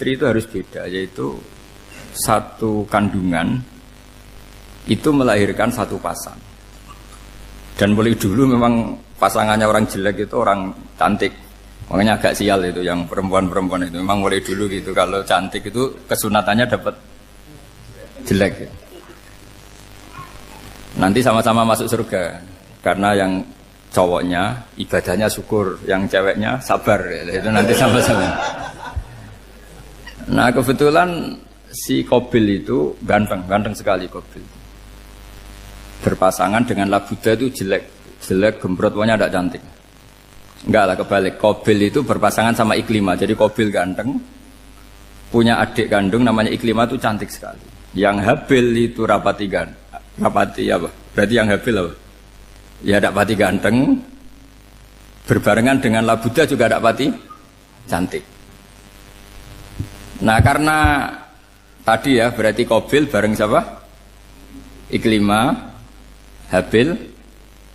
istri itu harus beda, yaitu satu kandungan itu melahirkan satu pasang. Dan mulai dulu memang pasangannya orang jelek itu orang cantik. Makanya agak sial itu yang perempuan-perempuan itu. Memang mulai dulu gitu, kalau cantik itu kesunatannya dapat jelek. Nanti sama-sama masuk surga. Karena yang cowoknya ibadahnya syukur, yang ceweknya sabar. Itu nanti sama-sama. Nah kebetulan si Qabil itu ganteng sekali Qabil. Berpasangan dengan Labuda itu jelek gembrot, pokoknya tidak cantik. Enggak lah, kebalik. Qabil itu berpasangan sama Iklimah. Jadi Qabil ganteng, punya adik kandung namanya Iklimah itu cantik sekali. Yang Habil itu rapati apa? Berarti yang Habil apa? Ya rapati ganteng, berbarengan dengan Labuda juga rapati cantik. Nah karena tadi ya berarti Qabil bareng siapa? Iklimah, Habil,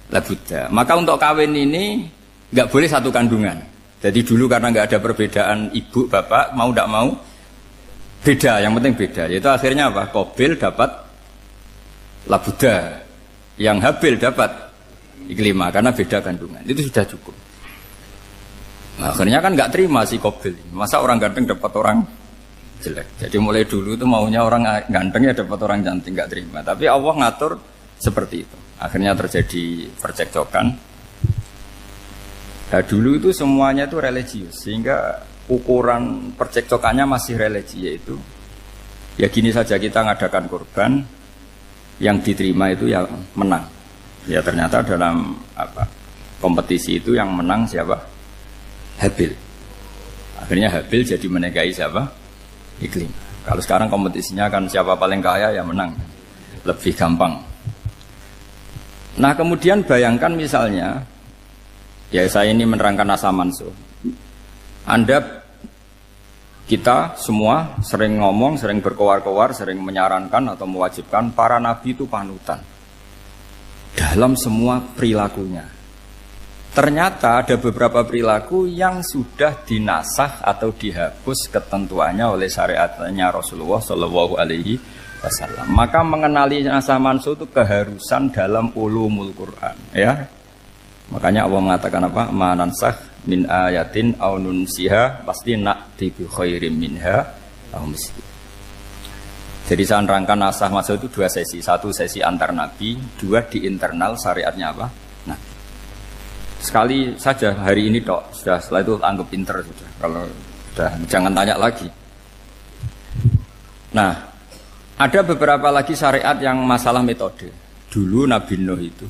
Labuda. Maka untuk kawin ini nggak boleh satu kandungan. Jadi dulu karena nggak ada perbedaan ibu bapak, mau tidak mau beda. Yang penting beda. Yaitu akhirnya apa? Qabil dapat Labuda, yang Habil dapat Iklimah karena beda kandungan. Itu sudah cukup. Nah, akhirnya kan nggak terima si Qabil. Masa orang ganteng dapat orang jelek. Jadi mulai dulu itu maunya orang ganteng ya dapat orang cantik, nggak terima. Tapi Allah ngatur seperti itu. Akhirnya terjadi percekcokan. Nah dulu itu semuanya itu religius, sehingga ukuran percekcokannya masih religi, yaitu ya gini saja, kita ngadakan kurban, yang diterima itu yang menang. Ya ternyata dalam kompetisi itu yang menang siapa? Habil. Akhirnya Habil jadi menikahi siapa? Iklim. Kalau sekarang kompetisinya kan siapa paling kaya ya menang, lebih gampang. Nah kemudian bayangkan misalnya, ya saya ini menerangkan asa mansuh. Kita semua sering ngomong, sering berkoar-koar, sering menyarankan atau mewajibkan para nabi itu panutan dalam semua perilakunya. Ternyata ada beberapa perilaku yang sudah dinasakh atau dihapus ketentuannya oleh syariatnya Rasulullah Shallallahu Alaihi Wasallam. Maka mengenali asa mansuh itu keharusan dalam ulumul Quran, ya. Makanya Allah mengatakan apa? Ma nansakh min ayatin aw nunsiha pasti na'ti bi khairim minha aw misli. Jadi saya nerangkan nasakh mansuh itu dua sesi. Satu sesi antar nabi, dua di internal syariatnya apa? Nah, sekali saja hari ini tok, sudah setelah itu anggap pinter sudah. Kalau sudah jangan tanya lagi. Nah, ada beberapa lagi syariat yang masalah metode. Dulu Nabi Nuh itu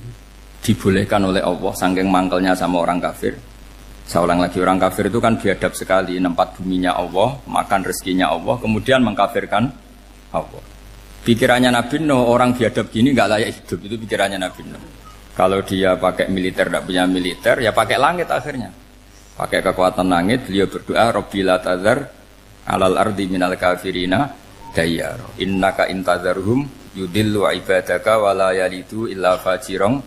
dibolehkan oleh Allah saking mangkelnya sama orang kafir. Saya ulang lagi, orang kafir itu kan biadab sekali, nempat buminya Allah, makan rezekinya Allah, kemudian mengkafirkan Allah. Pikirannya Nabi Nuh, orang biadab gini nggak layak hidup, itu pikirannya Nabi Nuh. Kalau dia pakai militer, tidak punya militer, ya pakai langit akhirnya. Pakai kekuatan langit, beliau berdoa, Rabbi la tazar alal ardi minal kafirina dayyar. Innaka intazarhum yudillu ibadaka wa la yalidu illa fajirong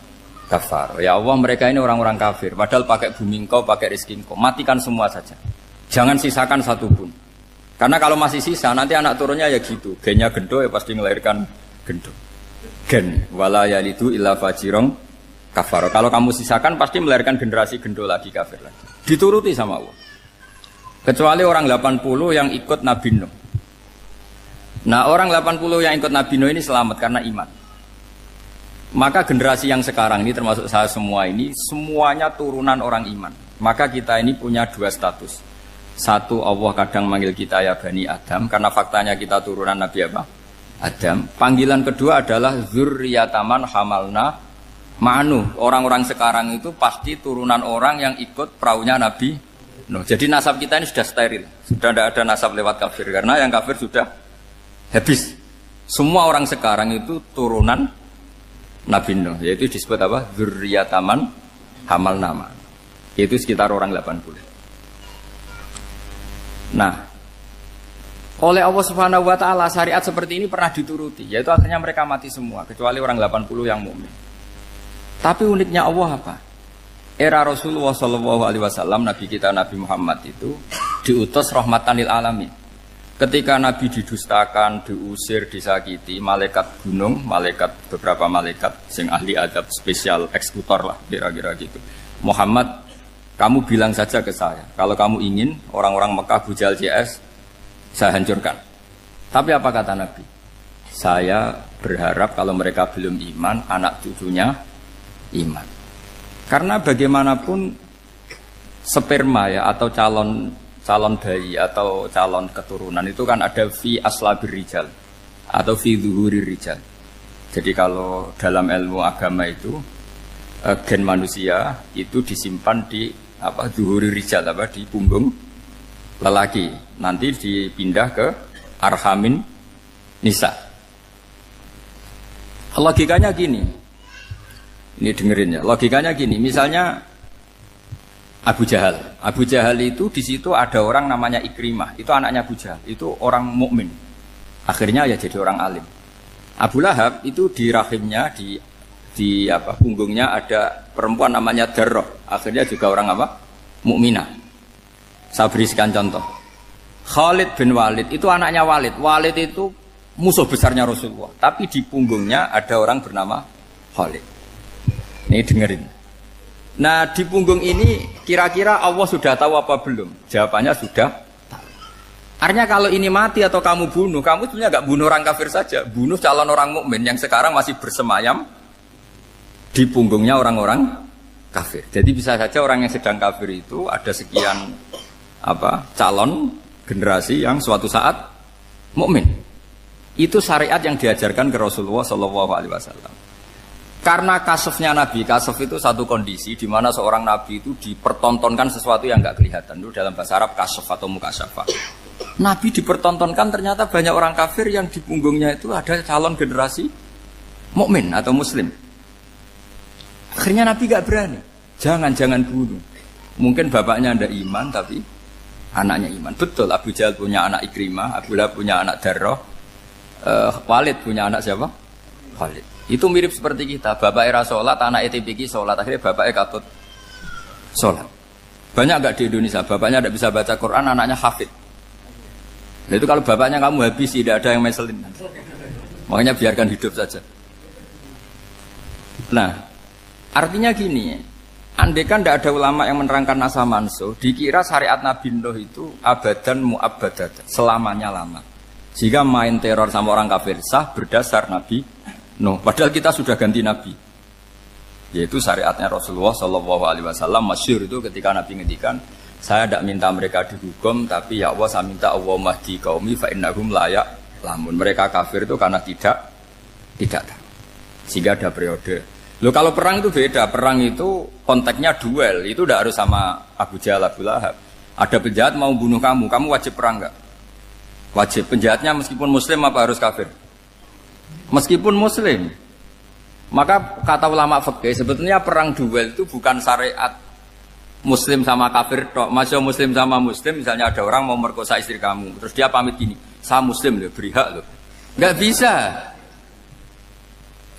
kafar. Ya Allah, mereka ini orang-orang kafir, padahal pakai bumi engkau, pakai rezeki engkau, matikan semua saja. Jangan sisakan satupun. Karena kalau masih sisa, nanti anak turunnya ya gitu. Gennya gendo ya pasti melahirkan gendo. Gen wala yalidu illa fajirong kafar. Kalau kamu sisakan pasti melahirkan generasi gendo lagi, kafir lagi. Dituruti sama Allah. Kecuali orang 80 yang ikut Nabi Nuh. Nah, orang 80 yang ikut Nabi Nuh ini selamat karena iman. Maka generasi yang sekarang ini termasuk saya semua ini semuanya turunan orang iman. Maka kita ini punya dua status. Satu, Allah kadang manggil kita ya Bani Adam, karena faktanya kita turunan Nabi apa? Adam. Panggilan kedua adalah Zurriyataman Hamalna Ma'anu. Orang-orang sekarang itu pasti turunan orang yang ikut perahunya Nabi Nuh. Jadi nasab kita ini sudah steril. Sudah tidak ada nasab lewat kafir, karena yang kafir sudah habis. Semua orang sekarang itu turunan Nabi Nuh, yaitu disebut apa? Zurriyataman Hamalna Ma'anu. Itu sekitar orang 80. Nah, oleh Allah Subhanahu wa taala syariat seperti ini pernah dituruti, yaitu akhirnya mereka mati semua kecuali orang 80 yang mukmin. Tapi uniknya Allah apa? Era Rasulullah Shallallahu Alaihi Wasallam, Nabi kita Nabi Muhammad itu diutus rahmatan lil alamin. Ketika Nabi didustakan, diusir, disakiti, malaikat gunung, beberapa malaikat sing ahli adab spesial eksekutor lah kira-kira gitu. Muhammad, kamu bilang saja ke saya, kalau kamu ingin orang-orang Mekah Abu Jahal CS, saya hancurkan. Tapi apa kata Nabi? Saya berharap kalau mereka belum iman, anak cucunya iman. Karena bagaimanapun sperma ya atau calon bayi atau calon keturunan itu kan ada fi aslabir rijal atau fi zuhurir rijal. Jadi kalau dalam ilmu agama itu gen manusia itu disimpan di zuhurir rijal di punggung lelaki. Nanti dipindah ke arhamin nisa. Logikanya gini. Ini dengerin ya. Logikanya gini, misalnya Abu Jahal itu di situ ada orang namanya Ikrimah, itu anaknya Abu Jahal, itu orang mukmin. Akhirnya ya jadi orang alim. Abu Lahab itu di rahimnya di punggungnya ada perempuan namanya Darroh, akhirnya juga orang mukminah. Saya berikan contoh. Khalid bin Walid itu anaknya Walid. Walid itu musuh besarnya Rasulullah, tapi di punggungnya ada orang bernama Khalid. Ini dengerin. Nah di punggung ini kira-kira Allah sudah tahu apa belum? Jawabannya sudah tahu. Artinya kalau ini mati atau kamu bunuh, kamu sebenarnya nggak bunuh orang kafir saja, bunuh calon orang mukmin yang sekarang masih bersemayam di punggungnya orang-orang kafir. Jadi bisa saja orang yang sedang kafir itu ada sekian calon generasi yang suatu saat mukmin. Itu syariat yang diajarkan ke Rasulullah SAW. Karena kasofnya Nabi, kasof itu satu kondisi di mana seorang Nabi itu dipertontonkan sesuatu yang nggak kelihatan. Itu dalam bahasa Arab kasof atau mukasyafah. Nabi dipertontonkan ternyata banyak orang kafir yang di punggungnya itu ada calon generasi mukmin atau muslim. Akhirnya Nabi nggak berani. Jangan bunuh. Mungkin bapaknya ada iman tapi anaknya iman. Betul, Abu Jahal punya anak Ikrimah, Abu Lahab punya anak Darroh, Walid punya anak siapa? Khalid. Itu mirip seperti kita, bapak era sholat, anak ETPK sholat, akhirnya bapak katut sholat. Banyak enggak di Indonesia, bapaknya tidak bisa baca Quran, anaknya hafid. Nah itu kalau bapaknya kamu habis, tidak ada yang meselin. Makanya biarkan hidup saja. Nah, artinya gini, andai kan tidak ada ulama yang menerangkan nasa mansuh, dikira syariat Nabi Nuh itu abadan mu'abbadat, selamanya lama. Sehingga main teror sama orang kafir sah berdasar Nabi Nuh, padahal kita sudah ganti Nabi, yaitu syariatnya Rasulullah SAW. Masyhur itu ketika Nabi ngendikan, saya tidak minta mereka dihukum, tapi ya Allah saya minta Allah mahdi qaumi fa innahum la ya'lamun. Mereka kafir itu karena tidak tahu. Sehingga ada periode. Loh kalau perang itu beda, perang itu konteksnya duel, itu tidak harus sama Abu Jahal, Abu Lahab. Ada penjahat mau bunuh kamu wajib perang enggak? Wajib. Penjahatnya meskipun muslim apa harus kafir? Meskipun muslim. Maka kata ulama fikih sebetulnya perang duel itu bukan syariat muslim sama kafir tok. Masih muslim sama muslim, misalnya ada orang mau merkosa istri kamu, terus dia pamit gini, saya muslim loh, beri hak loh. Enggak bisa.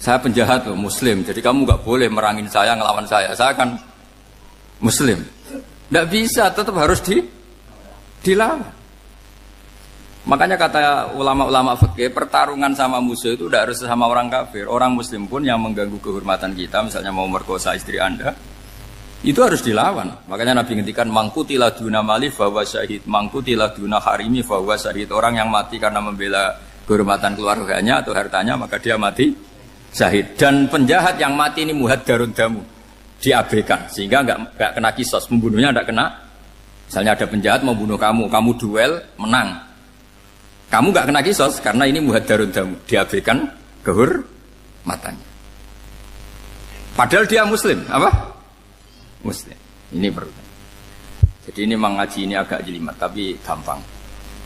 Saya penjahat loh, muslim, jadi kamu enggak boleh merangin saya, ngelawan saya kan muslim. Enggak bisa, tetap harus dilawan. Makanya kata ulama-ulama fikih, pertarungan sama musuh itu tidak harus sama orang kafir. Orang muslim pun yang mengganggu kehormatan kita, misalnya mau merkosa istri Anda, itu harus dilawan. Makanya Nabi ngendikan mangkutila duna mali fahuwa syahid, mangkutila duna harimi fahuwa syahid. Orang yang mati karena membela kehormatan keluarganya atau hartanya, maka dia mati syahid. Dan penjahat yang mati ini muhaddarun damu, diabaikan sehingga enggak kena kisos, membunuhnya enggak kena. Misalnya ada penjahat mau bunuh kamu duel menang. Kamu enggak kena kisos karena ini muhaddarun damu, diabaikan kehormatannya. Padahal dia muslim, apa? Muslim. Ini perlu. Jadi ini mengaji ini agak jelimet tapi gampang.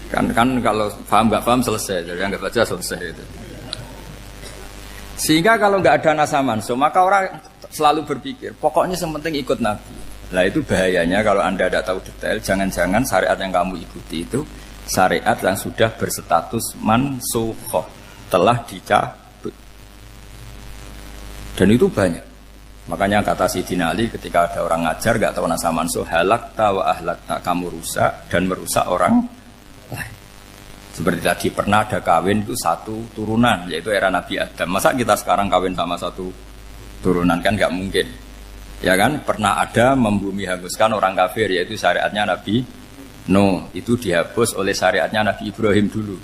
Kan kalau paham enggak paham selesai, jadi enggak baca selesai itu. Sehingga kalau enggak ada nasa mansuh, maka orang selalu berpikir, pokoknya yang penting ikut Nabi. Lah itu bahayanya kalau Anda tidak tahu detail, jangan-jangan syariat yang kamu ikuti itu syariat yang sudah berstatus mansukhoh, telah dicabut. Dan itu banyak. Makanya kata Sayyidina Ali ketika ada orang ngajar gak tahu nasa mansuh, halakta wa ahlakta, kamu rusak dan merusak orang lain. Seperti tadi pernah ada kawin itu satu turunan, yaitu era Nabi Adam. Masa kita sekarang kawin sama satu turunan, kan nggak mungkin. Ya kan, pernah ada membumi hanguskan orang kafir, yaitu syariatnya Nabi Nuh. Itu dihapus oleh syariatnya Nabi Ibrahim dulu.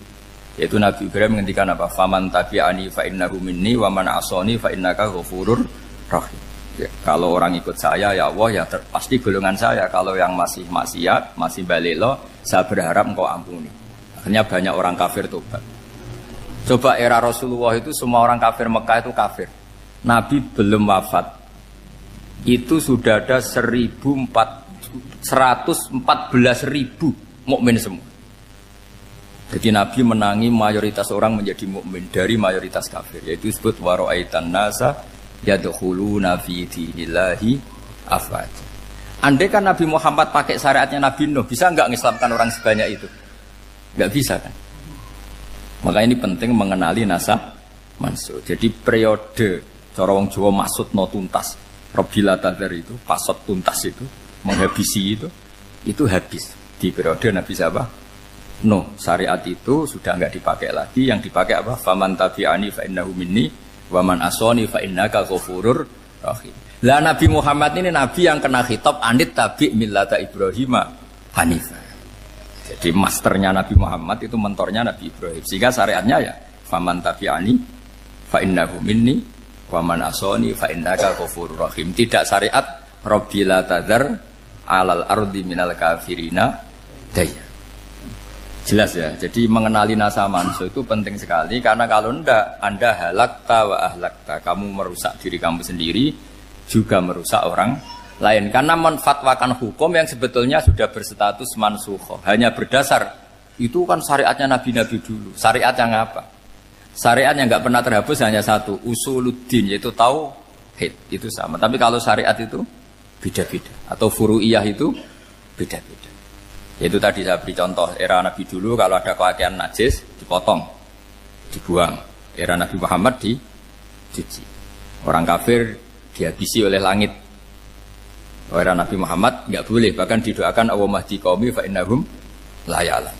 Yaitu Nabi Ibrahim menghentikan apa? Faman tabi'ani fa innahu minni wa man asoni fa innaka ghafurur rahim. Ya, kalau orang ikut saya ya Allah ya pasti golongan saya. Kalau yang masih maksiat, masih balelo, saya berharap engkau ampuni. Akhirnya banyak orang kafir tobat. Coba era Rasulullah itu semua orang kafir Mekah itu kafir. Nabi belum wafat. Itu sudah ada 114.000 mukmin semua. Jadi Nabi menangi mayoritas orang menjadi mukmin dari mayoritas kafir. Yaitu disebut wara'aitan nasa yadkhuluna fi dinillahi afwaja. Andai kan Nabi Muhammad pakai syariatnya Nabi Nuh, bisa enggak mengislamkan orang sebanyak itu? Enggak bisa kan? Maka ini penting mengenali nasab mansur. Jadi periode cara wong Jawa maksud no tuntas. Robila tadar itu, pasot tuntas itu, menghabisi itu habis di periode Nabi siapa? Nuh. Syariat itu sudah enggak dipakai lagi. Yang dipakai apa? Faman tabi'ani fa innahu minni wa man asoni fa innaka ghafurur rahim. Lah Nabi Muhammad ini nabi yang kena khitab anit tabi' millata Ibrahim hanifah. Jadi masternya Nabi Muhammad itu mentornya Nabi Ibrahim. Sehingga syariatnya ya faman tabi'ani fa innahu minni wa man asoni fa innaka ghafurur rahim. Tidak syariat rabbil tadzar alal ardi minal kafirina daya. Jelas ya. Jadi mengenali nasa manso itu penting sekali karena kalau enggak Anda halakta wa ahlakta, kamu merusak diri kamu sendiri juga merusak orang lain karena menfatwakan hukum yang sebetulnya sudah berstatus mansukh. Hanya berdasar itu kan syariatnya nabi-nabi dulu. Syariat yang apa? Syariat yang enggak pernah terhapus hanya satu, usuluddin, yaitu tauhid. Itu sama. Tapi kalau syariat itu beda-beda atau furu'iyah itu beda-beda. Itu tadi saya beri contoh era Nabi dulu kalau ada pakaian najis dipotong, dibuang. Era Nabi Muhammad dicuci. Orang kafir dihabisi oleh langit. Era Nabi Muhammad nggak boleh, bahkan didoakan Allahumma hdi qaumi fa innahum la ya'lam.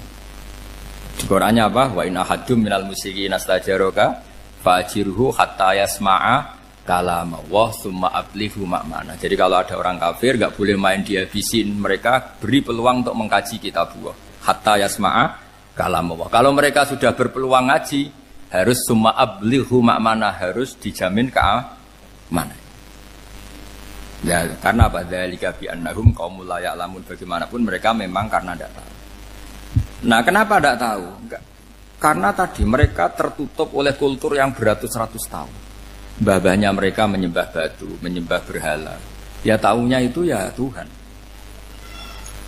Di Qur'annya apa? Wa in ahadum minal musyrikin astajaraka fa'jirhu hatta yasma'a kalam Allah summa ablighu ma'mana. Jadi kalau ada orang kafir enggak boleh main dihabisin, mereka beri peluang untuk mengkaji kitabullah hatta yasma'a kalam Allah. Kalau mereka sudah berpeluang ngaji, harus summa ablighu ma'mana, harus dijamin keamanan. Ya, karena apa? Dzalika bi annahum qaumul la ya'lamun. Bagaimanapun mereka memang karena tidak tahu. Nah, kenapa tidak tahu? Enggak. Karena tadi mereka tertutup oleh kultur yang beratus-ratus tahun. Mbah-mbahnya mereka menyembah batu, menyembah berhala. Ya tahunya itu ya Tuhan.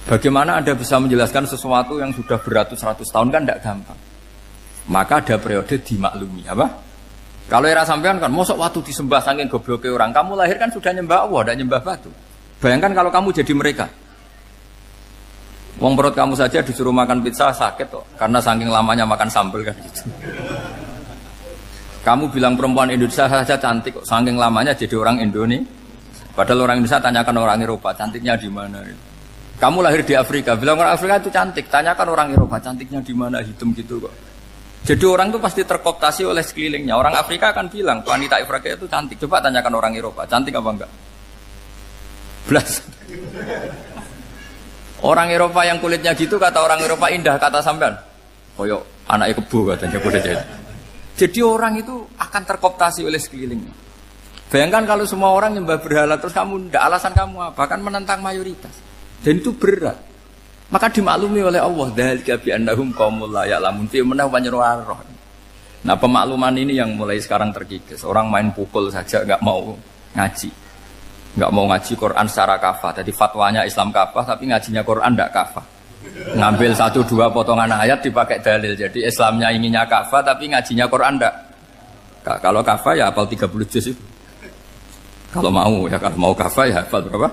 Bagaimana Anda bisa menjelaskan sesuatu yang sudah beratus-ratus tahun kan tidak gampang. Maka ada periode dimaklumi, apa? Kalau era sampean kan, mosok waktu disembah saking gobloknya orang, kamu lahir kan sudah nyembah Allah, tidak nyembah batu. Bayangkan kalau kamu jadi mereka. Wong perut kamu saja disuruh makan pizza sakit kok, karena saking lamanya makan sambal kan gitu. Kamu bilang perempuan Indonesia saja cantik kok, saking lamanya jadi orang Indonesia. Padahal orang Indonesia tanyakan orang Eropa, cantiknya di mana? Kamu lahir di Afrika, bilang orang Afrika itu cantik, tanyakan orang Eropa, cantiknya di mana? Hitam gitu kok. Jadi orang itu pasti terkooptasi oleh sekelilingnya. Orang Afrika akan bilang wanita Afrika itu cantik. Coba tanyakan orang Eropa, cantik apa enggak? Belas. Orang Eropa yang kulitnya gitu kata orang Eropa indah, kata sampean. Koyok anaknya kebo katanya boleh jadi. Jadi orang itu akan terkooptasi oleh sekelilingnya. Bayangkan kalau semua orang nyembah berhala terus kamu ndak, alasan kamu apa? Kan menentang mayoritas. Dan itu berat. Maka dimaklumi oleh Allah, dzalika bi annahum qaumul la ya'lamun fi manah roh. Nah, pemakluman ini yang mulai sekarang terkikis. Orang main pukul saja enggak mau ngaji. Enggak mau ngaji Quran secara kafah. Jadi fatwanya Islam kafah tapi ngajinya Quran enggak kafah. Ngambil 1-2 potongan ayat dipakai dalil. Jadi Islamnya inginnya kafah tapi ngajinya Quran enggak. Kalau kafah ya hafal 30 juz itu. Kalau mau ya, kalau mau kafah ya hafal berapa?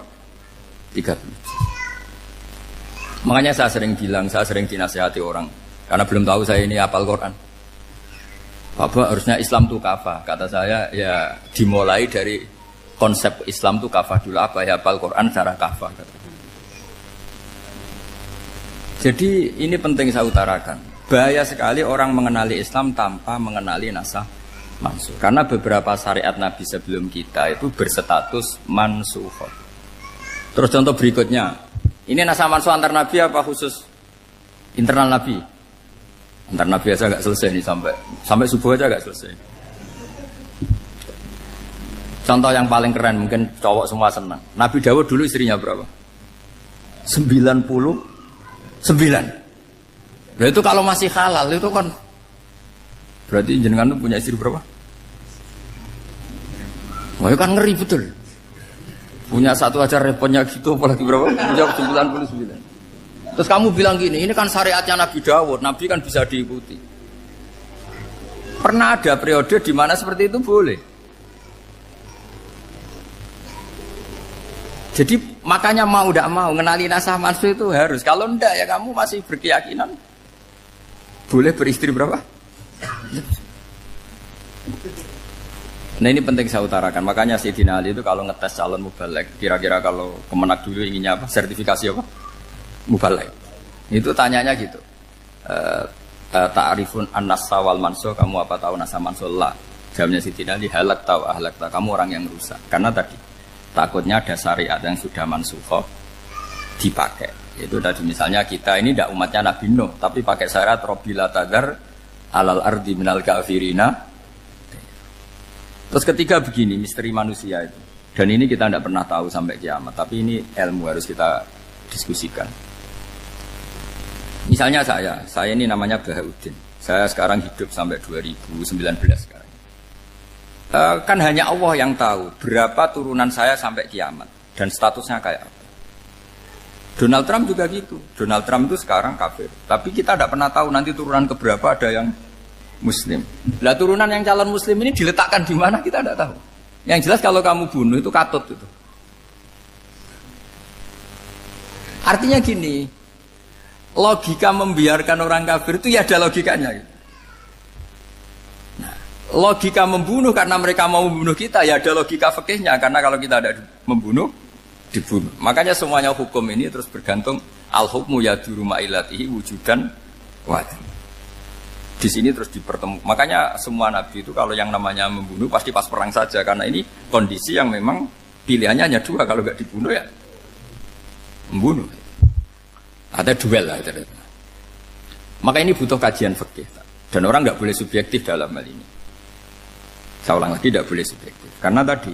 30 juz. Makanya saya sering bilang, saya sering dinasihati orang karena belum tahu saya ini hafal Quran. Bapak harusnya Islam itu kafah. Kata saya ya dimulai dari konsep Islam itu kafah dulu. Apa ya hafal Quran secara kafah. Jadi ini penting saya utarakan. Bahaya sekali orang mengenali Islam tanpa mengenali nasah mansuh. Karena beberapa syariat Nabi sebelum kita itu berstatus mansukhah. Terus contoh berikutnya, ini nasah mansuh antar Nabi apa khusus internal Nabi? Antar Nabi aja agak selesai nih sampai subuh aja agak selesai. Contoh yang paling keren, mungkin cowok semua senang. Nabi Dawud dulu istrinya berapa? 99. Nah itu kalau masih halal itu kan berarti jenengan tuh punya istri berapa? Wah itu kan ngeri betul. Punya satu aja repotnya gitu, apalagi berapa? Punya 99. Terus kamu bilang gini, ini kan syariatnya Nabi Dawud, Nabi kan bisa diikuti. Pernah ada periode di mana seperti itu boleh. Jadi makanya mau tidak mau mengenali nasah mansuh itu harus. Kalau ndak ya kamu masih berkeyakinan boleh beristri berapa? Nah ini penting saya utarakan. Makanya Sayyidina Ali itu kalau ngetes calon mubaligh, kira-kira kalau Kemenak dulu inginnya apa? Sertifikasi apa? Mubaligh. Itu tanyanya gitu. Ta'rifun an-nassa wal mansuh, kamu apa tahu nasah mansuh? La. Jawabnya Sayyidina Ali, halak tahu ahlak tahu. Kamu orang yang rusak. Karena tadi takutnya ada syariat yang sudah mansukhah dipakai. Itu tadi misalnya kita ini tidak umatnya Nabi Nuh, tapi pakai syarat Robbila tadar alal ardi minal kafirina. Terus ketiga begini, misteri manusia itu. Dan ini kita tidak pernah tahu sampai kiamat, tapi ini ilmu harus kita diskusikan. Misalnya saya ini namanya Bahaudin. Saya sekarang hidup sampai 2019 sekarang. Kan hanya Allah yang tahu berapa turunan saya sampai kiamat dan statusnya kayak apa. Donald Trump juga gitu. Donald Trump itu sekarang kafir. Tapi kita tidak pernah tahu nanti turunan keberapa ada yang Muslim. Lah turunan yang calon Muslim ini diletakkan di mana kita tidak tahu. Yang jelas kalau kamu bunuh itu katut itu. Artinya gini, logika membiarkan orang kafir itu ya ada logikanya. Nah, logika membunuh karena mereka mau membunuh kita ya ada logika fikihnya karena kalau kita ada membunuh dibunuh. Makanya semuanya hukum ini terus bergantung al-hukmu yaduru ma'ilatihi wujudan wajib. Di sini terus dipertemukan. Makanya semua nabi itu kalau yang namanya membunuh pasti pas perang saja karena ini kondisi yang memang pilihannya hanya dua, kalau nggak dibunuh ya membunuh. Ada duel lah itu. Maka ini butuh kajian fikih dan orang nggak boleh subjektif dalam hal ini. Saya ulang lagi, tidak boleh subjektif karena tadi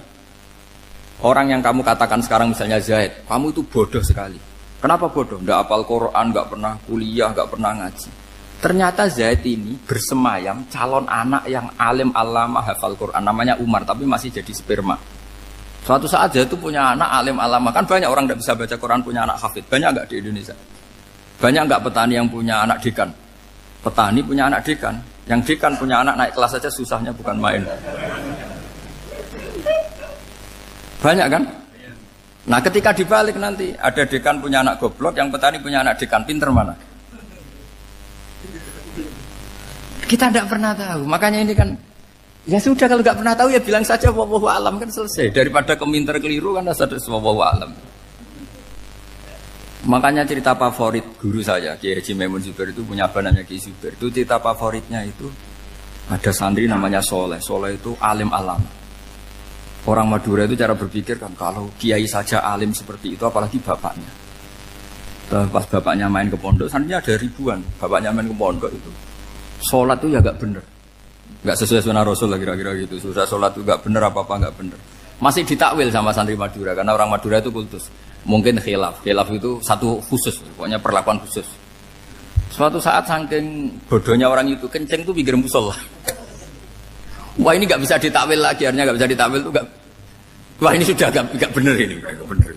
orang yang kamu katakan sekarang misalnya Zaid, kamu itu bodoh sekali. Kenapa bodoh? Nggak hafal Quran, nggak pernah kuliah, nggak pernah ngaji. Ternyata Zaid ini bersemayam calon anak yang alim alama hafal Quran, namanya Umar, tapi masih jadi sperma. Suatu saat Zaid itu punya anak alim alama, kan banyak orang nggak bisa baca Quran punya anak hafid, banyak nggak di Indonesia? Banyak nggak petani yang punya anak dekan? Petani punya anak dekan, yang dekan punya anak naik kelas saja susahnya bukan main. Banyak kan? Nah ketika dibalik nanti ada dekan punya anak goblok, yang petani punya anak dekan, pinter mana? Kita tidak pernah tahu. Makanya ini kan ya sudah, kalau nggak pernah tahu ya bilang saja wallahu alam, kan selesai. Daripada keminter keliru kan ada wallahu alam. Makanya cerita favorit guru saya Kiai Haji Maimun Zubair itu punya abah namanya Kiai Zubair. Itu cerita favoritnya itu ada santri namanya Soleh. Soleh itu alim alam. Orang Madura itu cara berpikir kan kalau kiai saja alim seperti itu apalagi bapaknya. Pas bapaknya main ke pondok, santrinya ada ribuan. Bapaknya main ke pondok itu sholat itu ya gak bener, gak sesuai sunnah Rasul lah kira-kira gitu. Susah sholat itu gak bener, apa-apa gak bener. Masih ditakwil sama santri Madura karena orang Madura itu kultus. Mungkin khilaf itu satu khusus, pokoknya perlakuan khusus. Suatu saat saking bodohnya orang itu kenceng tuh pikir musola. Wah ini nggak bisa ditakwil lagi, akhirnya nggak bisa ditakwil tuh nggak. Wah ini sudah nggak bener ini, nggak bener.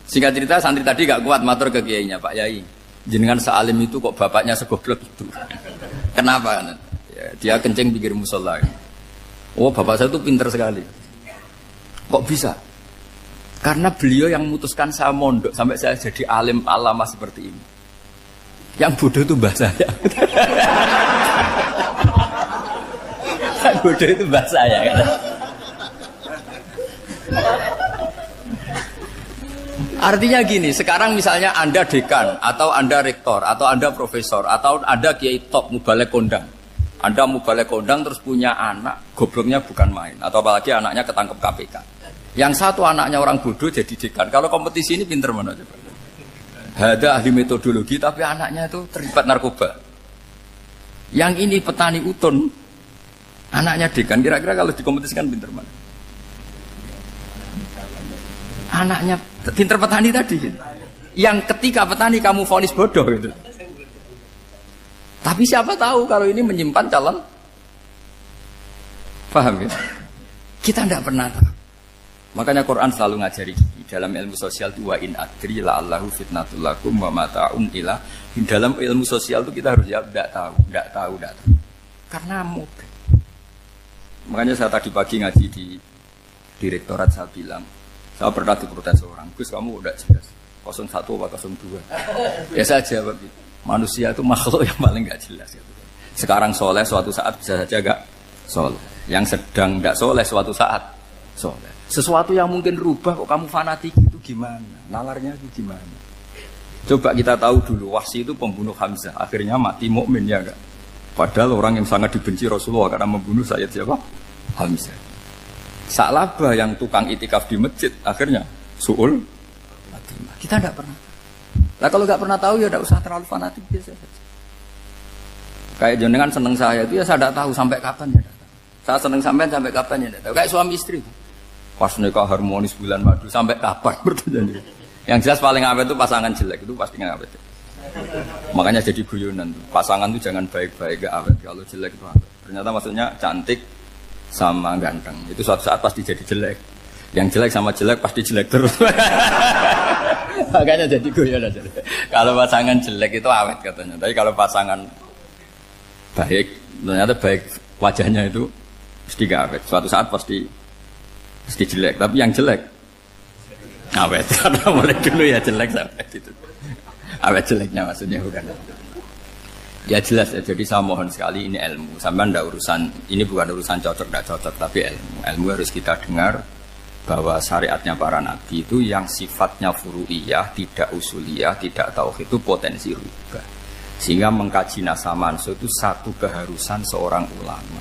Singkat cerita santri tadi nggak kuat matur ke kiainya, Pak Yai, jenengan sealim itu kok bapaknya segoblok itu. Kenapa? Ya, dia kenceng pikir musola. Oh bapak saya tuh pinter sekali. Kok bisa? Karena beliau yang memutuskan saya mondok sampai saya jadi alim alama seperti ini. Yang bodoh itu mbah saya. Bodoh itu bahasa saya kan. Artinya gini, sekarang misalnya Anda dekan, atau Anda rektor, atau Anda profesor, atau Anda kiai top, mubalek kondang. Anda mubalek kondang terus punya anak, gobloknya bukan main. Atau apalagi anaknya ketangkep KPK. Yang satu anaknya orang bodoh jadi dekan. Kalau kompetisi ini pinter mana coba? Ada ahli metodologi, tapi anaknya itu terlibat narkoba. Yang ini petani utun, anaknya dekan. Kira-kira kalau dikompetisikan pinter mana? Anaknya pinter petani tadi. Yang ketika petani kamu vonis bodoh gitu. Tapi siapa tahu kalau ini menyimpan calon. Paham ya? Kita tidak pernah tahu. Makanya Quran selalu ngajari dalam ilmu sosial itu wa in adri la'allahu fitnatul lakum wa mata'un ila. Dalam ilmu sosial itu kita harus jawab tidak tahu. Karena mudah. Makanya saya tadi pagi ngaji di direktorat, saya bilang, saya pernah diprotes orang, Gus kamu udah jelas 01 apa 02. Ya saya jawab gitu. Manusia itu makhluk yang paling gak jelas gitu. Sekarang soleh suatu saat bisa saja gak soleh. Yang sedang gak soleh suatu saat soleh. Sesuatu yang mungkin rubah kok kamu fanatik itu gimana? Nalarnya itu gimana? Coba kita tahu dulu Wahsy itu pembunuh Hamzah, akhirnya mati mukmin ya enggak? Padahal orang yang sangat dibenci Rasulullah karena membunuh Sayyid siapa? Hamzah. Sa'labah yang tukang itikaf di masjid akhirnya su'ul Fatimah. Kita tidak pernah. Nah kalau nggak pernah tahu ya tidak usah terlalu fanatik biasa saja. Kayak jenengan seneng saya itu ya saya tidak tahu sampai kapan ya. Saya seneng sampai kapan ya. Tahu. Kayak suami istri. Pas nikah harmonis bulan madu sampai kapan bertanya. Yang jelas paling awet itu pasangan jelek itu pasti nggak awet. Makanya jadi guyonan. Pasangan itu jangan baik-baik gak awet. Kalau jelek itu awet. Ternyata maksudnya cantik sama ganteng. Itu suatu saat pasti jadi jelek. Yang jelek sama jelek pasti jelek terus. Makanya jadi guyonan. Kalau pasangan jelek itu awet katanya. Tapi kalau pasangan baik, ternyata baik wajahnya itu pasti gak awet. Suatu saat pasti jelek. Tapi yang jelek awet. Karena mulai dulu ya jelek sampai itu. Awet jeleknya maksudnya bukan. Ya jelas ya, jadi saya mohon sekali ini ilmu. Sampai ndak urusan, ini bukan urusan cocok tidak cocok, tapi ilmu. Ilmu harus kita dengar bahwa syariatnya para nabi itu yang sifatnya furu'iyah, tidak usuliyah, tidak tauhid itu potensi rubah. Sehingga mengkaji nasab mansukh itu satu keharusan seorang ulama.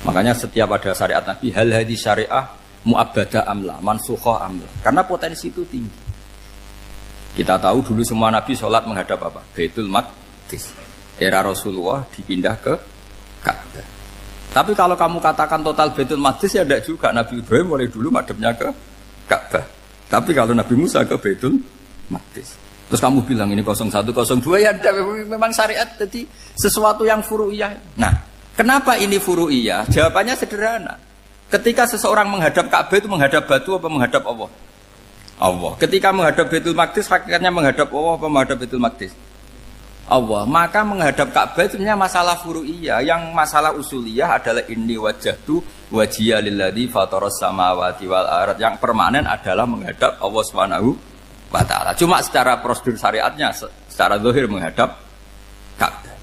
Makanya setiap ada syariat nabi, hal hadis syariah mu'abbadah amla, mansukhah amla. Karena potensi itu tinggi. Kita tahu dulu semua nabi sholat menghadap apa? Baitul Maqdis. Era Rasulullah dipindah ke Ka'bah. Tapi kalau kamu katakan total Baitul Maqdis ya tidak juga. Nabi Ibrahim mulai dulu madhabnya ke Ka'bah. Tapi kalau Nabi Musa ke Baitul Maqdis. Terus kamu bilang ini 01, 02 ya memang syariat jadi sesuatu yang furu'iyah. Nah, kenapa ini furu'iyah? Jawabannya sederhana. Ketika seseorang menghadap Ka'bah itu menghadap batu apa menghadap Allah? Allah. Ketika menghadap Baitul Maqdis hakikatnya menghadap Allah apa menghadap Baitul Maqdis? Allah. Maka menghadap Ka'bah itu sebenarnya masalah furu'iyah. Yang masalah usuliyah adalah inni wajjahtu wajhiya lilladzi fataras samawati wal ardh. Yang permanen adalah menghadap Allah Subhanahu wa taala. Cuma secara prosedur syariatnya secara zahir menghadap Ka'bah.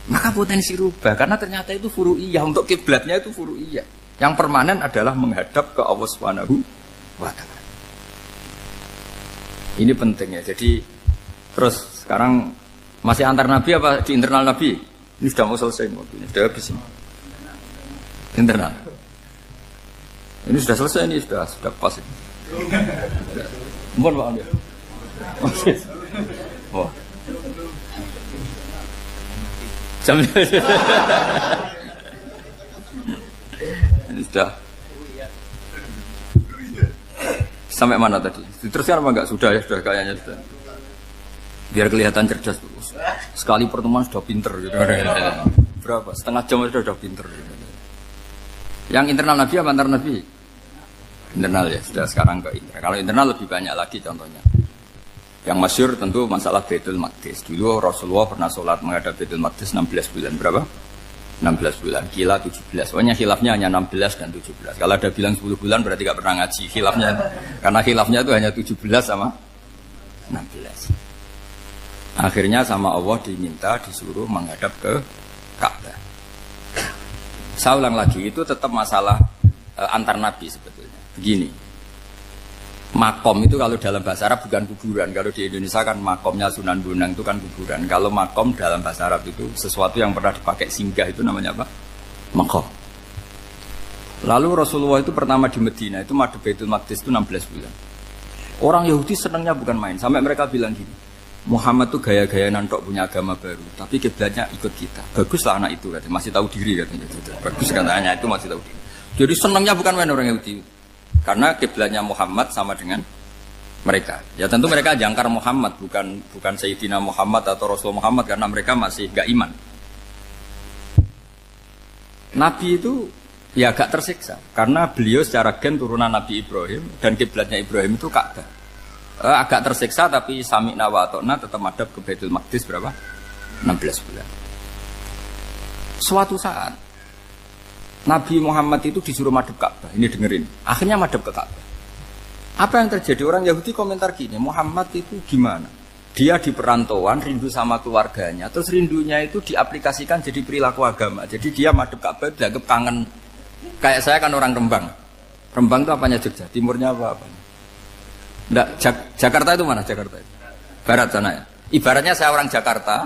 Maka potensi rubah karena ternyata itu furu'iyah. Untuk kiblatnya itu furu'iyah. Yang permanen adalah menghadap ke Allah Subhanahu wa taala. Ini penting ya. Jadi terus sekarang masih antar nabi apa di internal nabi? Ini sudah mau selesai waktunya, sudah habis ini. Internal. Ini sudah selesai, ini sudah pas ini. Mohon Pak Amir. Oh. Jam ini sudah. Sampai mana tadi? Diteruskan apa enggak? Sudah ya, sudah kayaknya sudah. Biar kelihatan cerdas terus. Sekali pertemuan sudah pinter gitu. Berapa? Setengah jam sudah pinter gitu. Yang internal nabi apa antar nabi? Internal ya, sudah sekarang ke internal. Kalau internal lebih banyak lagi contohnya. Yang masyhur tentu masalah Baitul Maqdis. Dulu Rasulullah pernah sholat menghadap Baitul Maqdis 16 bulan. Berapa? 16 bulan. Kila 17. Pokoknya khilafnya hanya 16 dan 17. Kalau ada bilang 10 bulan berarti gak pernah ngaji. Khilafnya, karena khilafnya itu hanya 17 sama 16. Akhirnya sama Allah diminta disuruh menghadap ke Ka'bah. Saya ulang lagi, itu tetap masalah antar nabi sebetulnya. Begini, Makom itu kalau dalam bahasa Arab bukan kuburan. Kalau di Indonesia kan makomnya Sunan Bonang itu kan kuburan. Kalau makom dalam bahasa Arab itu sesuatu yang pernah dipakai singgah, itu namanya apa? Makom. Lalu Rasulullah itu pertama di Medina itu madhep Baitul Maqdis itu 16 bulan. Orang Yahudi senangnya bukan main. Sampai mereka bilang gini, Muhammad tuh gaya-gaya nantok punya agama baru, tapi kiblatnya ikut kita. Baguslah anak itu katanya, masih tahu diri katanya. Bagus katanya itu masih tahu diri. Jadi senangnya bukan main orang Yahudi. Karena kiblatnya Muhammad sama dengan mereka. Ya tentu mereka jangkar Muhammad, bukan Sayyidina Muhammad atau Rasul Muhammad, karena mereka masih gak iman. Nabi itu ya agak tersiksa karena beliau secara gen turunan Nabi Ibrahim dan kiblatnya Ibrahim itu Ka'bah. Agak tersiksa tapi sami'na wa ata'na tetap madhab ke Baitul Maqdis berapa? 16 bulan. Suatu saat Nabi Muhammad itu disuruh madhep Ka'bah. Ini dengerin. Akhirnya madhep ke Ka'bah. Apa yang terjadi? Orang Yahudi komentar gini, Muhammad itu gimana? Dia di perantauan, rindu sama keluarganya. Terus rindunya itu diaplikasikan jadi perilaku agama. Jadi dia madhep Ka'bah dianggap kangen. Kayak saya kan orang Rembang. Rembang itu apanya Jogja? Timurnya apa? Enggak, Jakarta itu mana Jakarta itu? Barat sana ya. Ibaratnya saya orang Jakarta,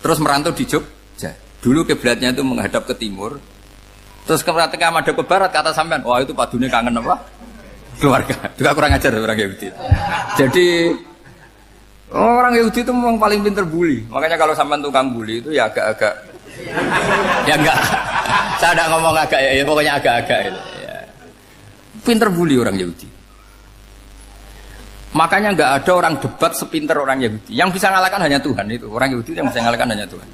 terus merantau di Jogja. Dulu kiblatnya itu menghadap ke timur. Terus ketika madhep ke barat, kata sampean, wah itu padune kangen apa? Keluarga. Juga kurang ajar orang Yahudi. Jadi orang Yahudi itu memang paling pinter bully. Makanya kalau sampean tukang bully itu ya agak-agak, ya enggak. Saya tidak ngomong agak ya, pokoknya agak-agak. Ya. Pinter bully orang Yahudi. Makanya enggak ada orang debat sepinter orang Yahudi. Yang bisa ngalahkan hanya Tuhan itu. Orang Yahudi yang bisa ngalahkan hanya Tuhan.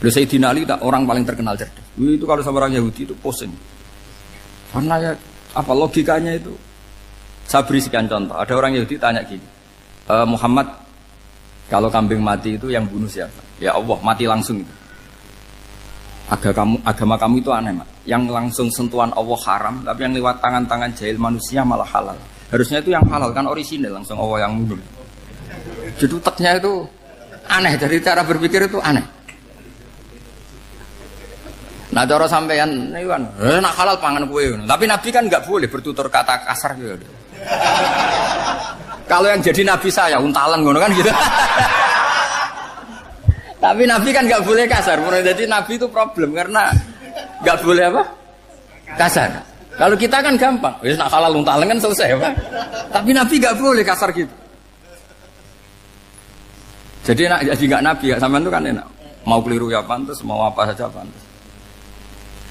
Sayyidina Ali orang paling terkenal cerdas. Itu kalau sama orang Yahudi itu pusing. Karena ya apa logikanya itu? Saya beri sekian contoh. Ada orang Yahudi tanya gini, Muhammad, kalau kambing mati itu yang bunuh siapa? Ya Allah, mati langsung itu. Agama kamu itu aneh, Mak. Yang langsung sentuhan Allah haram, tapi yang lewat tangan-tangan jahil manusia malah halal. Harusnya itu yang halal kan orisinil, langsung Allah yang bunuh. Jadi utaknya itu aneh, dari cara berpikir itu aneh. Nah cara sampean ini kan, nak halal pangan kue. Tapi Nabi kan nggak boleh bertutur kata kasar gitu. Kalau yang jadi Nabi saya untalan ngono kan gitu. Tapi Nabi kan nggak boleh kasar. Jadi Nabi itu problem karena nggak boleh apa? Kasar. Kalau kita kan gampang, wis nak halal untalan kan selesai, Pak. Tapi Nabi nggak boleh kasar gitu. Jadi nak jadi nggak Nabi, sampean itu kan enak. Mau keliru ya pantas, mau apa saja pantas.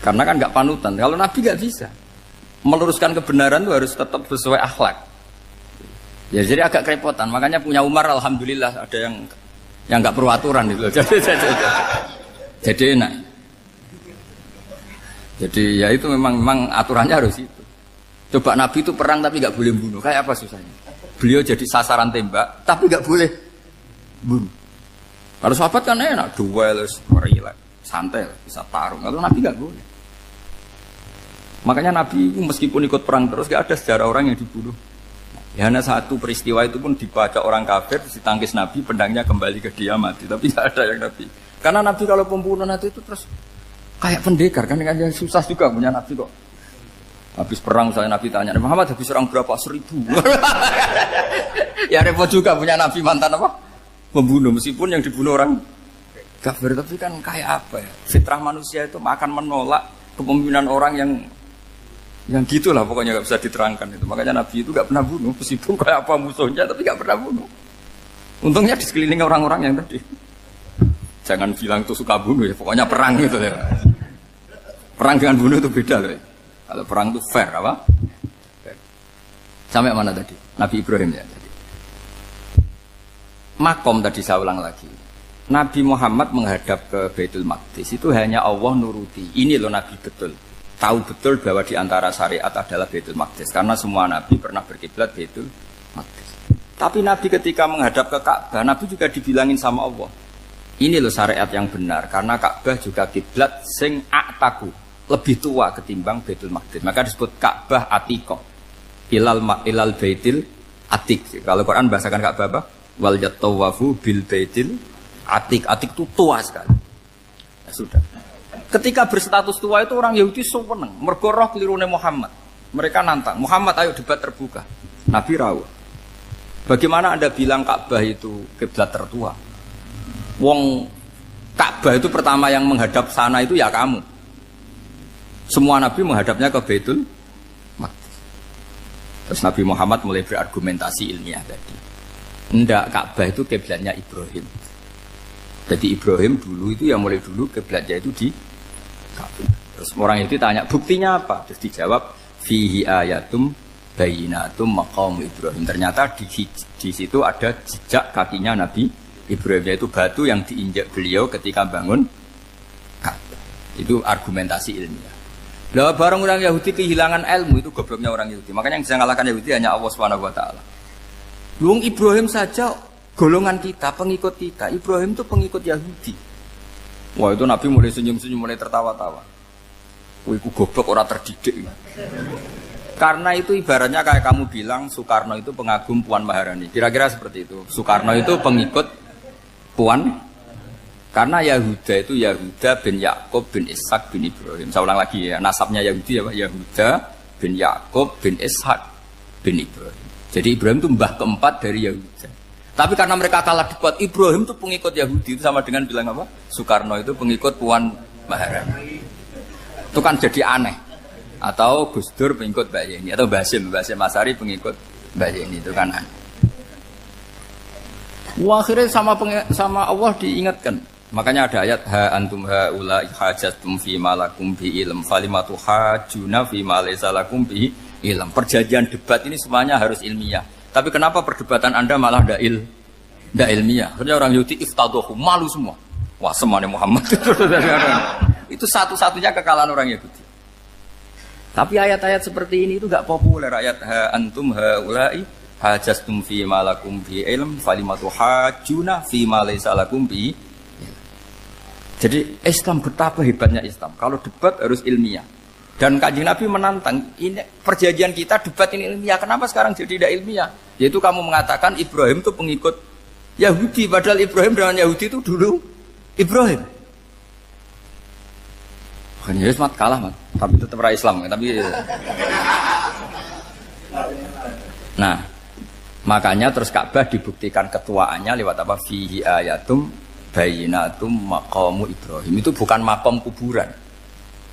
Karena kan nggak panutan. Kalau Nabi nggak bisa meluruskan kebenaran itu harus tetap sesuai akhlak. Ya jadi agak kerepotan. Makanya punya Umar alhamdulillah ada yang nggak perlu aturan itu. Jadi enak. Jadi ya itu memang aturannya harus itu. Coba Nabi itu perang tapi nggak boleh bunuh. Kayak apa susahnya? Beliau jadi sasaran tembak tapi nggak boleh bunuh. Kalau sahabat kan enak, duel, relax, santai, bisa tarung. Kalau Nabi nggak boleh. Makanya Nabi meskipun ikut perang terus gak ada sejarah orang yang dibunuh. Ya hanya satu peristiwa itu pun dibaca orang kafir, ditangkis Nabi, pedangnya kembali ke dia mati. Tapi gak ada yang Nabi. Karena Nabi kalau pembunuh nanti itu terus kayak pendekar kan susah juga punya Nabi kok. Habis perang saya Nabi tanya, Muhammad habis perang berapa? 1000. Ya repot juga punya Nabi mantan apa? Pembunuh meskipun yang dibunuh orang kafir, tapi kan kayak apa ya? Fitrah manusia itu akan menolak kepemimpinan orang yang gitulah pokoknya nggak bisa diterangkan itu. Makanya Nabi itu nggak pernah bunuh, meskipun kayak apa musuhnya tapi nggak pernah bunuh. Untungnya di sekeliling orang-orang yang tadi. Jangan bilang itu suka bunuh ya, pokoknya perang gitu ya. Perang dengan bunuh itu beda loh. Ya. Kalau perang itu fair apa? Fair. Sampai mana tadi? Nabi Ibrahim ya tadi. Makom tadi saya ulang lagi. Nabi Muhammad menghadap ke Baitul Maqdis itu hanya Allah nuruti. Ini loh Nabi betul. Tahu betul bahwa di antara syariat adalah Baitul Maqdis karena semua Nabi pernah berkiblat Baitul Maqdis. Tapi Nabi ketika menghadap ke Ka'bah, Nabi juga dibilangin sama Allah. Ini loh syariat yang benar karena Ka'bah juga kiblat sing a'taku, lebih tua ketimbang Baitul Maqdis. Maka disebut Ka'bah Atiqah. Ilal Baitil Atiq. Kalau Quran bahasakan Ka'bah apa? Wal yatawafu bil Baitil Atiq. Atiq itu tua sekali. Ya sudah. Ketika berstatus tua itu orang Yahudi seneng, mergo roh kelirune Muhammad. Mereka nantang, Muhammad ayo debat terbuka. Nabi rawuh. Bagaimana Anda bilang Ka'bah itu kiblat tertua? Wong Ka'bah itu pertama yang menghadap sana itu ya kamu. Semua Nabi menghadapnya ke Baitul Maqdis. Terus Nabi Muhammad mulai berargumentasi ilmiah tadi. Enggak, Ka'bah itu kiblatnya Ibrahim. Jadi Ibrahim dulu itu yang mulai dulu kiblatnya itu di Ka'bah. Terus orang itu tanya buktinya apa? Terus dijawab fihi ayatum bayyinatum maqam Ibrahim. Ternyata di situ ada jejak kakinya Nabi Ibrahim, yaitu batu yang diinjak beliau ketika bangun Ka'bah. Itu argumentasi ilmiah. Lah barang orang Yahudi kehilangan ilmu itu gobloknya orang Yahudi. Makanya yang bisa mengalahkan Yahudi hanya Allah Subhanahu wa taala. Wong Ibrahim saja golongan kita, pengikut kita. Ibrahim itu pengikut Yahudi. Wah itu Nabi mulai senyum-senyum, mulai tertawa-tawa. Wah itu goblok, orang terdidik. Karena itu ibaratnya kayak kamu bilang Soekarno itu pengagum Puan Maharani. Kira-kira seperti itu. Soekarno itu pengikut Puan. Karena Yahuda itu Yahuda bin Yakub bin Ishak bin Ibrahim. Saya ulang lagi ya, nasabnya Yahudi ya Pak. Yahuda bin Yakub bin Ishak bin Ibrahim. Jadi Ibrahim itu mbah keempat dari Yahuda. Tapi karena mereka kalah debat, Ibrahim itu pengikut Yahudi, itu sama dengan bilang apa? Soekarno itu pengikut Puan Maharani. Itu kan jadi aneh. Atau Gus Dur pengikut Mbak Yeni, atau Basim Asari pengikut Mbak Yeni, itu kan aneh. Wah, akhirnya sama Allah diingatkan. Makanya ada ayat ha antum haula hajatum fi malakum bi ilm falimatu hajuna fi ma laysa lakum bi ilm. Perjanjian debat ini semuanya harus ilmiah. Tapi kenapa perdebatan Anda malah ndak ilmiah? Akhirnya orang Yahudi iftadohu, malu semua. Wah, semuanya Muhammad. Itu satu-satunya kekalahan orang Yahudi. Tapi ayat-ayat seperti ini itu enggak populer. Ayat ha antum haula'i hajastum fi malakum bi ilm falimatu hajuna fi ma laysa lakum bi. Jadi Islam betapa hebatnya Islam. Kalau debat harus ilmiah. Dan Kanjeng Nabi menantang, ini perjanjian kita debat ini ilmiah. Kenapa sekarang jadi tidak ilmiah? Yaitu kamu mengatakan Ibrahim itu pengikut Yahudi, padahal Ibrahim dengan Yahudi itu dulu Ibrahim. Bukan Yesus mat kalah mat, tapi tetap ra Islam. Tapi nah, makanya terus Ka'bah dibuktikan ketuaannya lewat apa? Fihi ayatum bayyinatum maqamu Ibrahim. Itu bukan makam kuburan.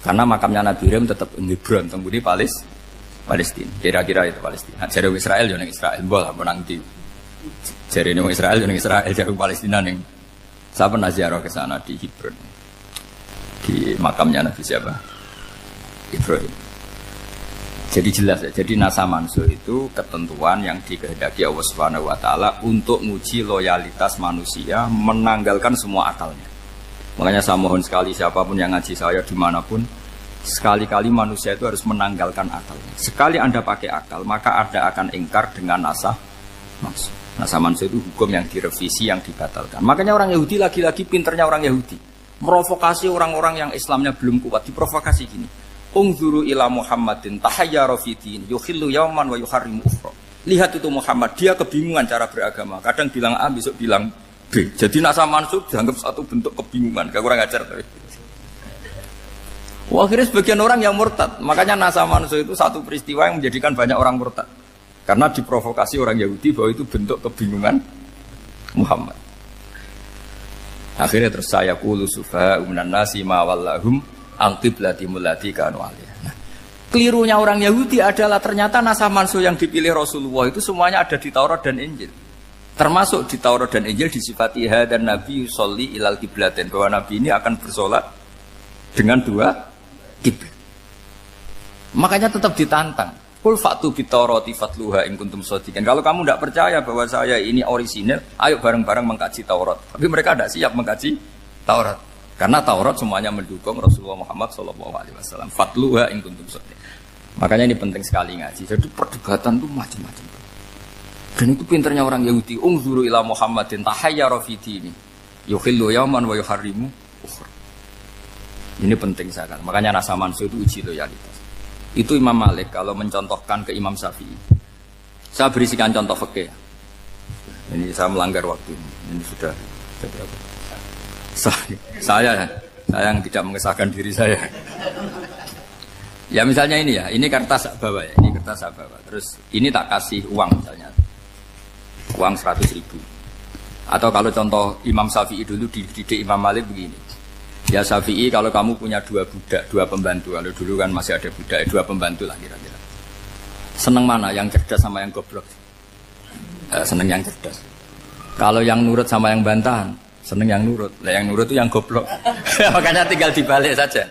Karena makamnya Nabi Ibrahim tetap di Hebron, temudi Palestina. Kira-kira itu Palestina. Jare Israel yo ning Israel, mbah menang di. Jare ning Israel yo ning Israel, jare Palestina ning. Saya pernah ziarah ke sana di Hebron. Di makamnya Nabi siapa? Ibrahim. Jadi jelas ya. Jadi nasa mansuh itu ketentuan yang dikehendaki Allah Subhanahu wa taala untuk menguji loyalitas manusia, menanggalkan semua akalnya. Makanya saya mohon sekali siapapun yang ngaji saya dimanapun, sekali-kali manusia itu harus menanggalkan akalnya. Sekali Anda pakai akal, maka Anda akan ingkar dengan nasa mansuh. Nasa mansuh itu hukum yang direvisi, yang dibatalkan. Makanya orang Yahudi lagi-lagi pinternya orang Yahudi. Merovokasi orang-orang yang Islamnya belum kuat, diprovokasi gini. Ungzuru ila Muhammadin tahayyara fi din yukhillu yawman wa yuharrimu ukhra. Lihat itu Muhammad, dia kebingungan cara beragama. Kadang bilang A, besok bilang B. Jadi nasa mansub dianggap satu bentuk kebingungan. Gak kurang ajar tapi. Wah, akhirnya sebagian orang yang murtad. Makanya nasa mansub itu satu peristiwa yang menjadikan banyak orang murtad. Karena diprovokasi orang Yahudi bahwa itu bentuk kebingungan Muhammad. Akhirnya terus saya qulu sufaha'u minan nasi ma wallahum an qiblatimul lati kanu 'alaiha. Nah, kelirunya orang Yahudi adalah ternyata nasa mansub yang dipilih Rasulullah itu semuanya ada di Taurat dan Injil. Termasuk di Taurat dan Injil disifati dan Nabi yusolli ilal kiblatin, bahwa Nabi ini akan bersolat dengan dua kiblat. Makanya tetap ditantang. Qul fa'tu bitaurati fatluha in kuntum shadiqin. Kalau kamu tidak percaya bahwa saya ini orisinil, ayo bareng-bareng mengkaji Taurat. Tapi mereka tidak siap mengkaji Taurat. Karena Taurat semuanya mendukung Rasulullah Muhammad SAW. Fatluha in kuntum shadiqin. Makanya ini penting sekali ngaji. Jadi perdebatan itu macam-macam. Dan itu pinternya orang Yahudi. Ungzuru ila Muhammadin tahayyara fi dini yukhillu yawman wa yuharrimu ukhra. Ini penting sekali. Makanya nasa mansuh itu uji loyalitas. Itu Imam Malik kalau mencontohkan ke Imam Syafi'i. Saya berisikan contoh fikih. Ini saya melanggar waktu. Ini sudah berapa? Saya yang tidak mengesahkan diri saya. Ya misalnya ini ya, ini kertas saya bawa ya, ini kertas saya bawa. Terus ini tak kasih uang misalnya, uang 100.000. Atau kalau contoh Imam Syafi'i dulu dididik Imam Malik begini. Ya Syafi'i, kalau kamu punya 2 budak, 2 pembantu, kalau dulu kan masih ada budak, 2 pembantu lah kira-kira. Seneng mana, yang cerdas sama yang goblok? Seneng yang cerdas. Kalau yang nurut sama yang bantahan, seneng yang nurut. Lah yang nurut itu yang goblok. Makanya tinggal dibalik saja.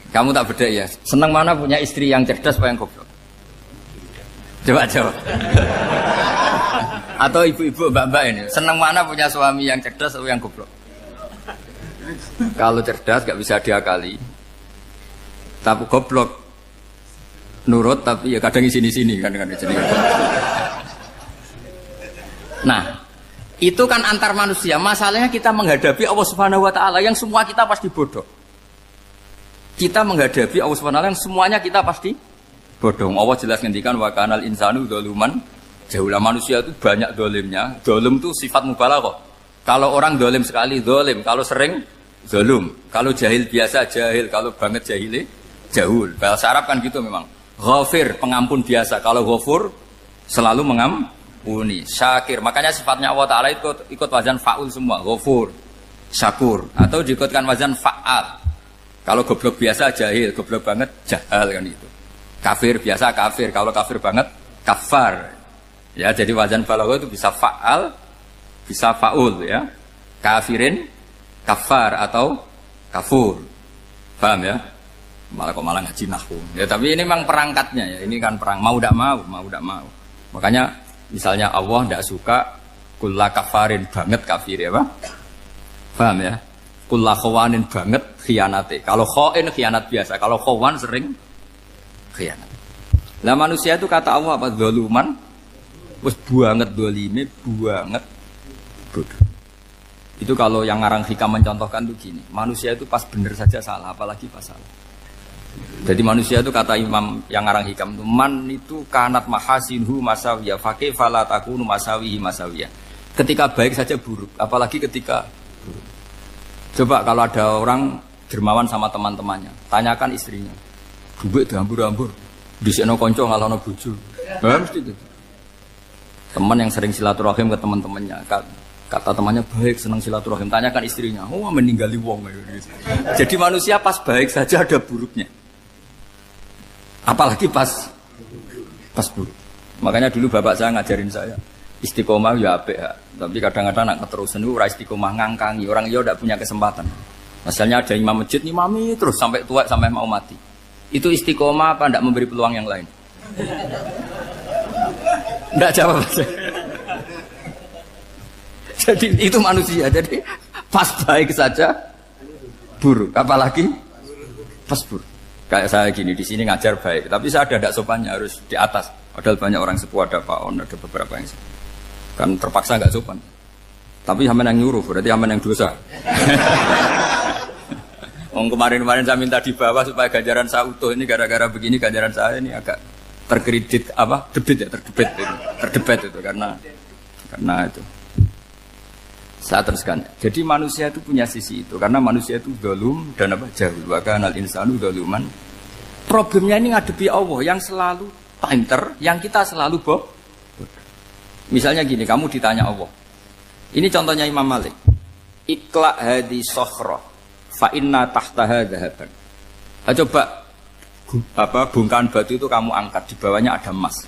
Kamu tak beda ya. Seneng mana punya istri yang cerdas apa yang goblok? Coba jawab. Atau ibu-ibu mbak-mbak ini, seneng mana punya suami yang cerdas atau yang goblok? Kalau cerdas gak bisa diakali. Tapi goblok nurut tapi ya kadang di sini-sini kan di sini. Nah, itu kan antar manusia. Masalahnya kita menghadapi Allah Subhanahu wa taala yang semua kita pasti bodoh. Kita menghadapi Allah Subhanahu wa taala yang semuanya kita pasti bodoh. Allah jelas ngendikan wa kanal insanu dzaluman jahula. Manusia itu banyak dolimnya. Dolim itu sifat mubalaghah. Kalau orang dolim sekali dolim, kalau sering zalum, kalau jahil biasa jahil, kalau banget jahili jahul. Bahasa Arab kan gitu memang. Ghafir, pengampun biasa. Kalau ghafur selalu mengampuni. Syakir, makanya sifatnya Allah Ta'ala ikut wazan fa'ul semua. Ghafur, syakur. Atau diikutkan wazan fa'al. Kalau goblok biasa jahil, goblok banget jahal kan itu. Kafir biasa kafir, kalau kafir banget kafar. Ya, jadi wazan balagha itu bisa fa'al, bisa fa'ul ya. Kafirin, kafar atau kafur. Paham ya? Malah ngaji nahwu. Ya tapi ini memang perangkatnya ya. Ini kan perang mau tidak mau. Makanya misalnya Allah tidak suka kulla kafarin banget kafir ya, Pak. Paham ya? Kulla khawanin banget khianate. Kalau khain khianat biasa, kalau khawan sering khianat. Lah manusia itu kata Allah apa? Zaluman. Wis banget dolime, banget bodoh. Itu kalau yang ngarang hikam mencontohkan tuh gini, manusia itu pas bener saja salah, apalagi pas salah. Jadi manusia itu kata Imam yang ngarang hikam itu, man itu kanat mahasinhu masawiyah, fakih fala takunu masawihi masawiyah. Ketika baik saja buruk, apalagi ketika buruk. Coba kalau ada orang dermawan sama teman-temannya, tanyakan istrinya, duit diambur-ambur, disekno konco ngalono bojo. Mesti itu. Teman yang sering silaturahim ke teman-temannya, kata temannya baik, senang silaturahim, tanyakan istrinya, oh meninggali wong. Jadi manusia pas baik saja ada buruknya, apalagi pas buruk. Makanya dulu bapak saya ngajarin saya istiqomah ya apik ya. Tapi kadang-kadang nak keterusan itu ora istiqomah ngangkangi, orang dia tidak punya kesempatan. Misalnya ada imam masjid imami terus sampai tua sampai mau mati. Itu istiqomah apa tidak memberi peluang yang lain? Tidak jawab aja. Jadi itu manusia. Jadi pas baik saja buruk, apalagi pas buruk. Kayak saya gini di sini ngajar baik, tapi saya ada sopannya harus di atas. Padahal banyak orang sepuh, ada Pak On, ada beberapa yang kan terpaksa nggak sopan. Tapi aman yang nyuruh, berarti aman yang dosa. Kemarin-kemarin saya minta di bawah supaya ganjaran saya utuh. Ini gara-gara begini ganjaran saya ini agak terkredit terdebet itu karena itu. Saya teruskan. Jadi manusia itu punya sisi itu karena manusia itu dzalum dan jahul. Wa kanal insanu dzaluman. Problemnya ini ngadepi Allah yang selalu pinter, yang kita selalu bodoh. Misalnya gini, kamu ditanya Allah. Ini contohnya Imam Malik. Ikla hadi sokhroh fa inna tahtaha dhahaban. Coba bongkahan batu itu kamu angkat, di bawahnya ada emas.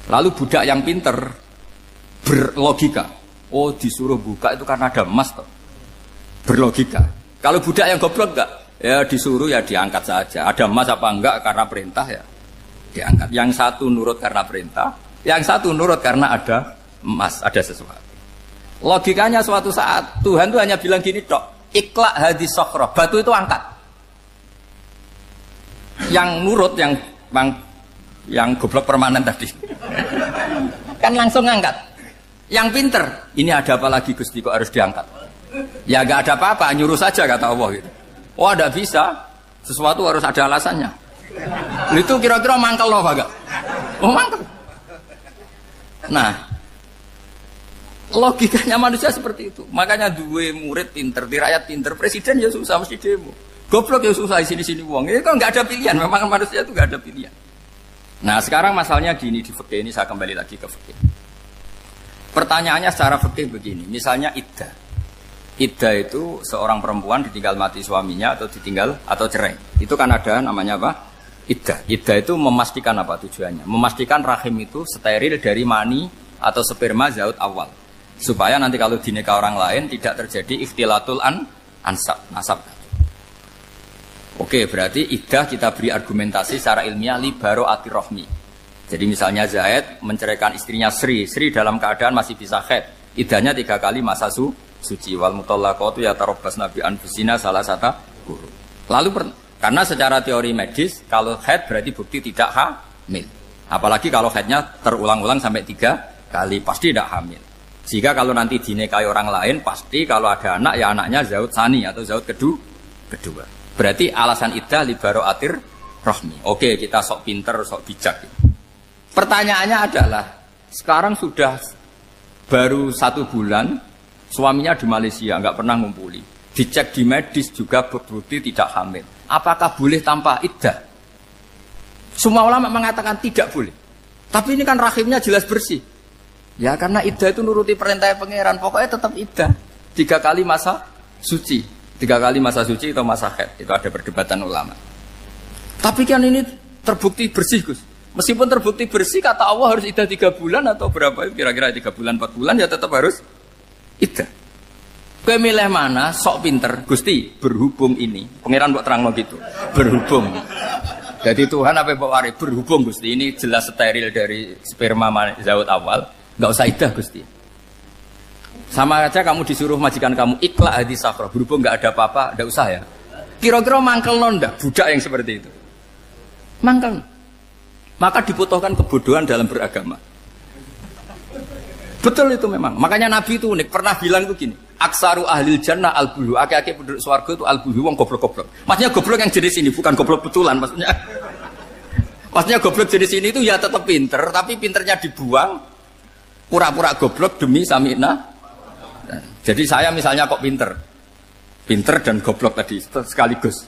Lalu budak yang pinter berlogika, oh disuruh buka itu karena ada emas toh. Berlogika. Kalau budak yang goblok enggak, ya disuruh ya diangkat saja. Ada emas apa enggak karena perintah ya diangkat. Yang satu nurut karena perintah, yang satu nurut karena ada emas, ada sesuatu. Logikanya suatu saat Tuhan itu hanya bilang gini tok, iklak hadis sokhroh, batu itu angkat. Yang nurut yang goblok permanen tadi kan langsung angkat. Yang pinter, ini ada apa lagi Gusti kok harus diangkat? Ya gak ada apa-apa, nyuruh saja kata Allah gitu. Oh ada bisa, sesuatu harus ada alasannya. Itu kira-kira mangkel loh agak. Oh mangkel. Nah, logikanya manusia seperti itu. Makanya dua murid pinter, di rakyat pinter, presiden ya susah mesti demo. Goblok ya susah sini uang. Ini kan nggak ada pilihan. Memang manusia itu nggak ada pilihan. Nah sekarang masalahnya gini di fikih ini saya kembali lagi ke fikih. Pertanyaannya secara fikih begini. Misalnya iddah. Iddah itu seorang perempuan ditinggal mati suaminya atau ditinggal atau cerai. Itu kan ada namanya apa? Iddah. Iddah itu memastikan apa tujuannya? Memastikan rahim itu steril dari mani atau sperma zaut awal. Supaya nanti kalau dinikah orang lain tidak terjadi ikhtilatul ansab, nasab. Oke, berarti iddah kita beri argumentasi secara ilmiah li baro'atir rohmi. Jadi misalnya Zaid menceraikan istrinya Sri dalam keadaan masih bisa haid. Iddahnya 3 kali masa suci. Wal mutallaqatu yatarabbasna bi anfusina salah satu guru. Lalu karena secara teori medis kalau haid berarti bukti tidak hamil. Apalagi kalau haidnya terulang-ulang sampai 3 kali pasti tidak hamil. Sehingga kalau nanti dinikahi orang lain, pasti kalau ada anak, ya anaknya zaud sani atau zaud kedua. Berarti alasan iddah li baro'atir rohmi. Oke, kita sok pinter, sok bijak. Pertanyaannya adalah, sekarang sudah baru 1 bulan, suaminya di Malaysia, nggak pernah ngumpuli. Dicek di medis juga berbukti tidak hamil. Apakah boleh tanpa iddah? Semua ulama mengatakan tidak boleh. Tapi ini kan rahimnya jelas bersih. Ya karena iddah itu nuruti perintah pangeran, pokoknya tetap iddah 3 kali masa suci, 3 kali masa suci atau masa haid, itu ada perdebatan ulama. Tapi kan ini terbukti bersih Gus. Meskipun terbukti bersih, kata Allah harus iddah 3 bulan atau berapa? Kira-kira 3 bulan 4 bulan ya tetap harus iddah. Kowe milih mana? Sok pinter, Gusti. Berhubung ini, pangeran mbok terangno gitu. Berhubung. Jadi Tuhan apa mbok wari berhubung Gusti ini jelas steril dari sperma zaut awal. Enggak usah iddah Gusti. Sama aja kamu disuruh majikan kamu ikhla hadis safra, berhubung enggak ada apa-apa, enggak usah ya. Kira-kira mangkel ndak budak yang seperti itu. Mangkel. Maka dibutuhkan kebodohan dalam beragama. Betul itu memang. Makanya Nabi itu unik, pernah bilang itu gini, aksaru ahlil jannah al-bulu, akeh-akeh penduduk swarga itu al-bulu, wong goblok-goblok. Maksudnya goblok yang jenis ini, bukan goblok betulan maksudnya. Maksudnya goblok jenis ini itu ya tetap pinter, tapi pinternya dibuang. Pura-pura goblok demi sami'na. Jadi saya misalnya kok pinter dan goblok tadi sekaligus.